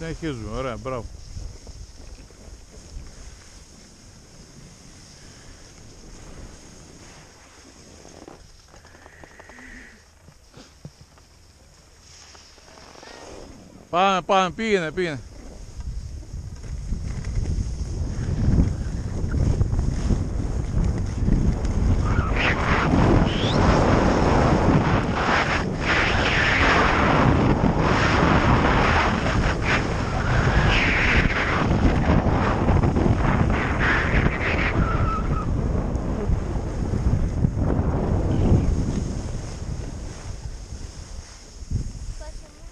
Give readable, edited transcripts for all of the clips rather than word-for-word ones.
Συνεχίζουμε, ωραία, μπράβο. Πάμε, πήγαινε.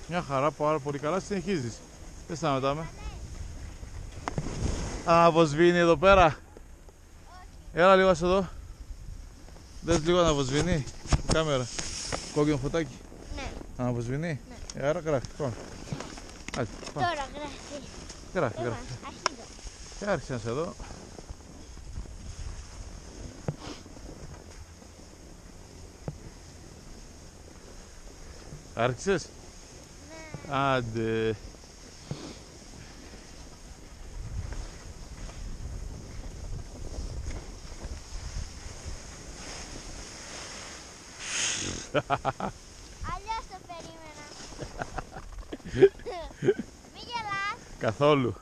Μια χαρά, πάρα πολύ καλά, συνεχίζεις. Δεν σταματάμε. Αναβοσβήνει εδώ πέρα. Όχι. Έλα λίγο εδώ. Δες λίγο αναβοσβήνει η κάμερα. Κόκκινο φωτάκι. Ναι. Αναβοσβήνει. Ναι. Άρα γράφει. Πάμε. Άρα, τώρα γράφει. Γράφει. Αρχίζω. Και άρχισε να σε δω. Άρχισες. Ναι. Άντε. Αλλιώς το περίμενα. Μη γελάς. Καθόλου.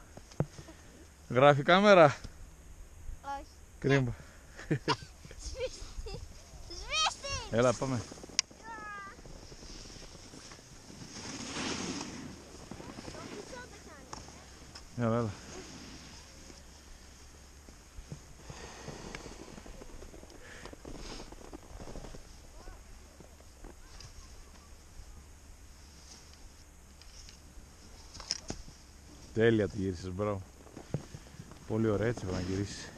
Γράφει κάμερα. Όχι. Κρίμα. Σβήστη. Έλα, πάμε. Έλα. Τέλεια τη γύρισες, μπράβο. Πολύ ωραία, έτσι να γυρίσεις.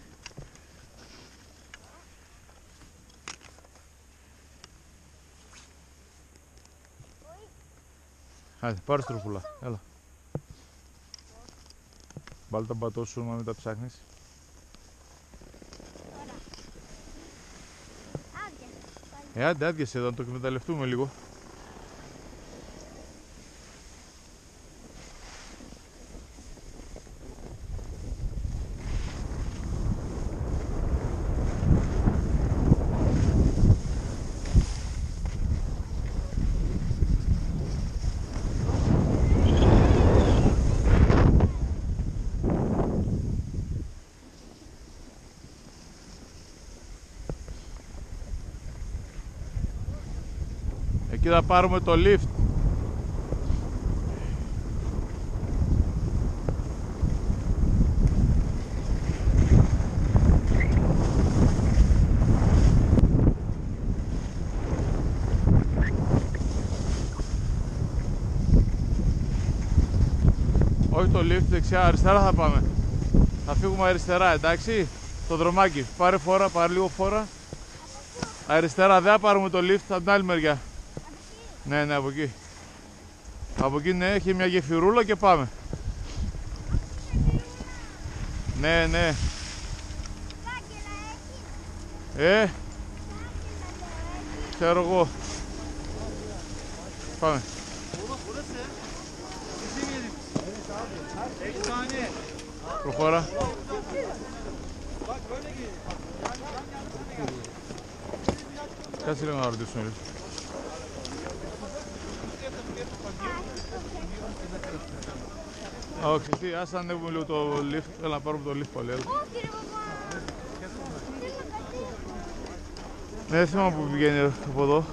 Άντε, πάρε στροφούλα, έλα. Βάλε τα μπατό σου, να μην τα ψάχνεις. Άντε, άδειασε εδώ, να το εκμεταλλευτούμε λίγο. Εκεί θα πάρουμε το lift. Όχι το lift, δεξιά, αριστερά θα πάμε. Θα φύγουμε αριστερά, εντάξει. Το δρομάκι, πάρε φόρα, πάρε λίγο φόρα. Αριστερά, δεν θα πάρουμε το lift, από την άλλη μεριά. Ναι, από εκεί. Από εκεί, ναι, έχει μια γεφυρούλα και πάμε. Ναι. Ξέρω εγώ. Πάμε. Προχώρα. Κάτσε λίγο να ρωτήσουμε λίγο. Όχι, εσύ, ας ανέβουμε λίγο το lift, έλα να πάρουμε το lift πάλι. Όχι ρε παπά. Ναι, δεν θυμάμαι που πηγαίνει από εδώ.